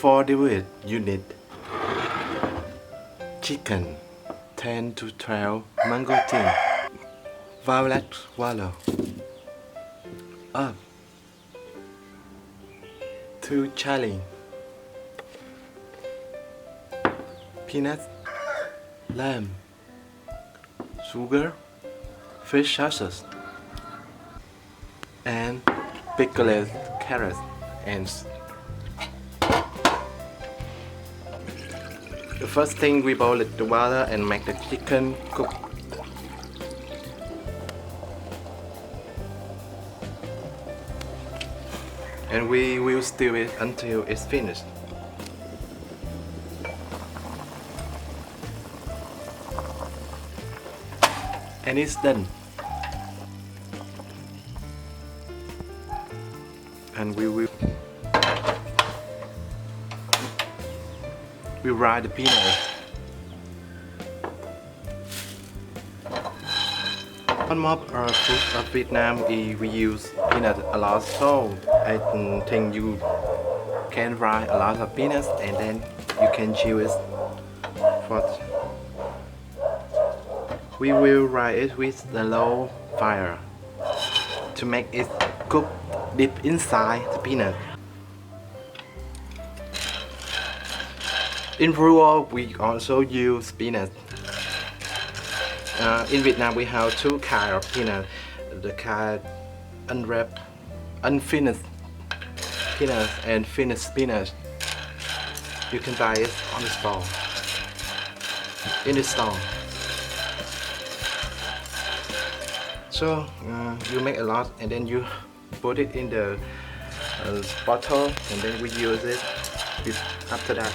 Before do it, you need chicken 10 to 12 mangoteen, violet wallow, 2 chili, peanuts, lamb, sugar, fish sauces, and pickled carrots and the first thing we boil the water and make the chicken cook. And we will stir it until it's finished. And it's done. And we fry the peanuts. One more food of Vietnam we use peanut a lot, so I think you can fry a lot of peanuts and then you can chew it. We will fry it with the low fire to make it cook deep inside the peanut. In Peru, we also use peanuts. In Vietnam, we have 2 kinds of peanut. The kind unwrapped, unfinished peanuts and finished peanuts. You can buy it on the store. In the store. So you make a lot and then you put it in the bottle and then we use it after that.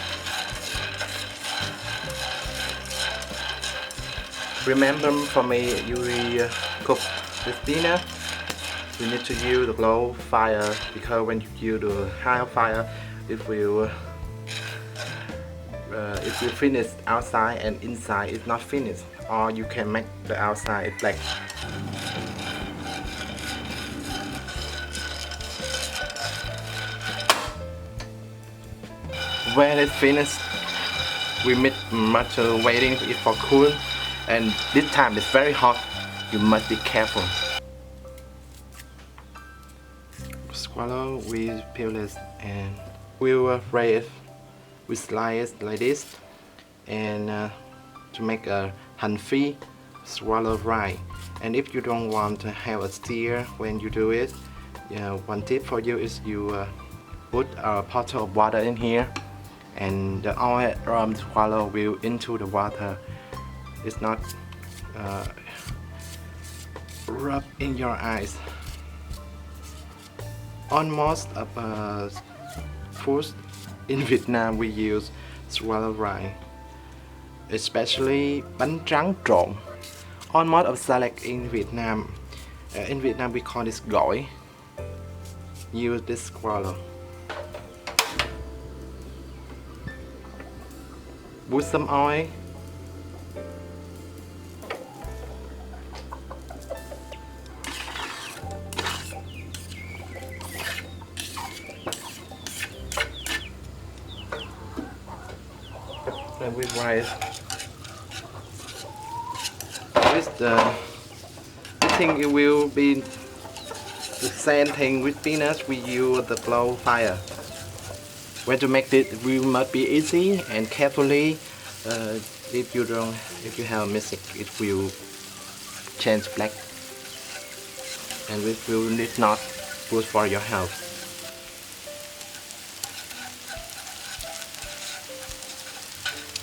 Remember, for me, you cook with peanut, you need to use the low fire because when you use the high fire, it will finish outside and inside is not finished, or you can make the outside black. When it's finished, we must waiting it for cool. And this time it's very hot, you must be careful. Swallow with peelers and we will fry it with slices like this and to make a healthy swallow fry. And if you don't want to have a stir when you do it, one tip for you is you put a pot of water in here and the oil from the swallow will into the water. It's not rub in your eyes. On most of foods in Vietnam we use swallow rice, especially bánh tráng trộn. On most of salad in Vietnam we call this gỏi. Use this swallow. Put some oil. And we fry it. I think it will be the same thing with peanuts. We use the low fire. When to make it, we must be easy and carefully. If you have a mistake, it will change black, and it will not good for your health.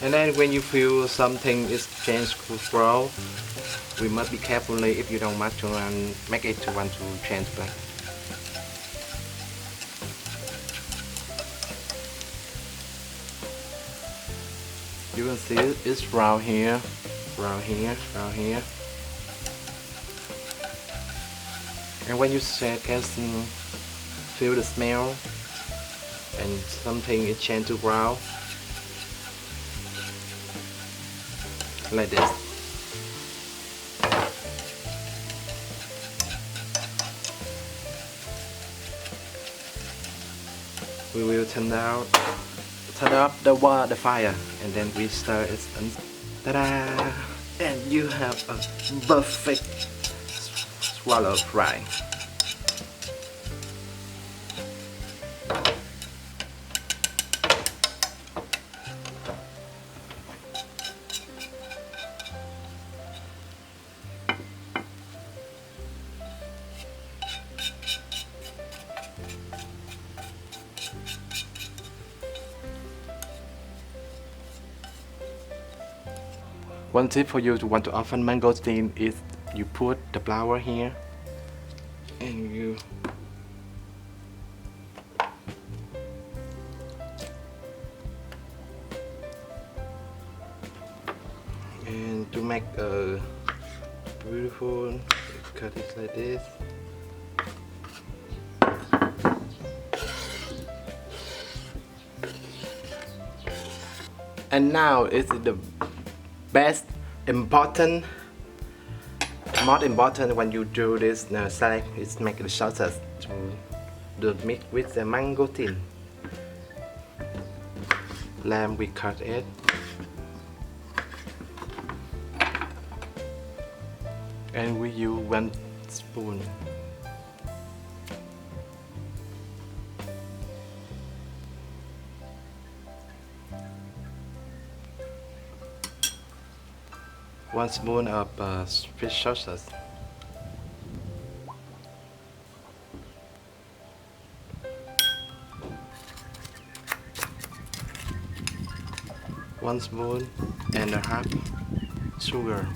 And then when you feel something is changed brown, we must be carefully if you don't want to make it to want to change black. You can see it's brown here, brown here, brown here. And when you can feel the smell and something is changed to brown. Like this. We will turn out turn off the fire, and then we stir it, and ta-da! And you have a perfect swallow fry. One tip for you to want to oven mangoteen is you put the flour here and you to make a beautiful, cut it like this. And now it's the most important when you do this salad is make the sauces to the mix with the mangoteen. Lamb, we cut it. And we use 1 spoon. One spoon of fish sauces. One spoon and a half sugar.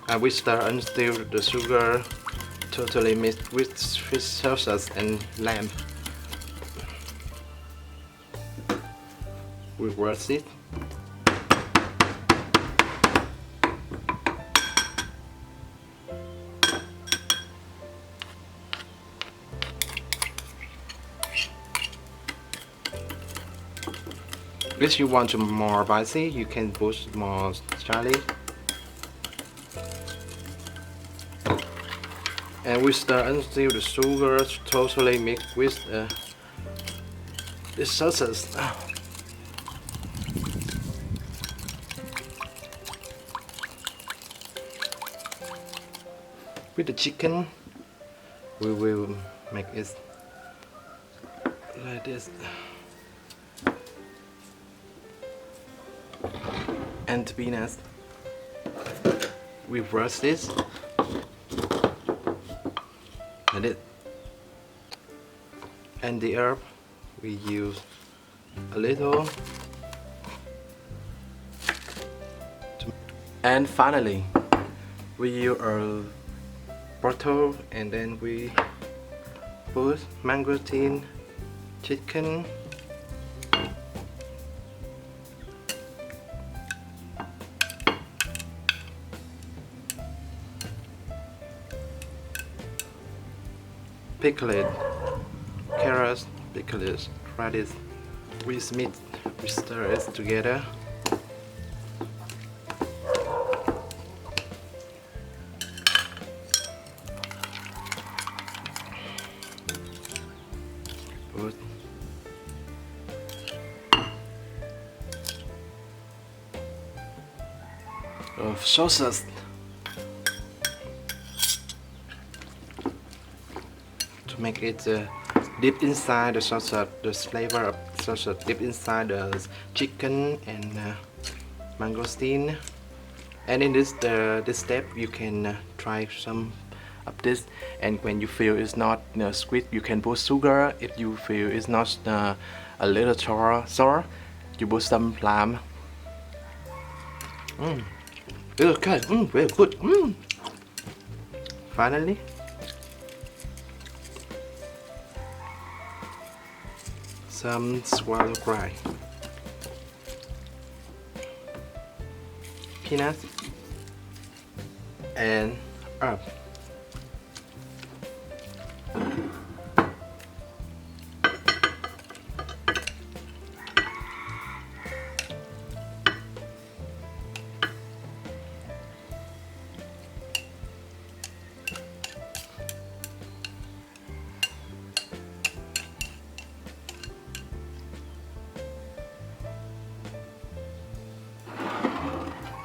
And we stir until the sugar totally mixed with fish sauces and lamb. We roast it. If you want more spicy, you can put more chili. And we stir until the sugar totally mixed with the sauces. With the chicken, we will make it like this. And peanuts, we roast this and it. And the herb, we use a little. And finally, we use a bottle, and then we put mangoteen chicken, pickled carrots, pickled radish. We stir it together. Put of sauces. To make it deep inside the sausage, the flavor of sausage deep inside the chicken and mangosteen. And in this step, you can try some of this. And when you feel it's not sweet, you can put sugar. If you feel it's not a little sour, you put some lime. Okay, very good. Finally, some swallow fry, peanuts, and herb.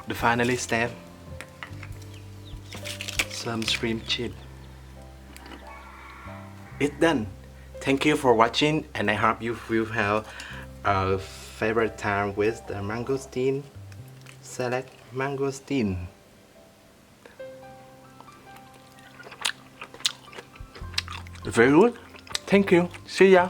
the final step, some shrimp chip. It's done. Thank you for watching, and I hope you will have a favorite time with the mangosteen salad. Mangosteen. Very good. Thank you. See ya.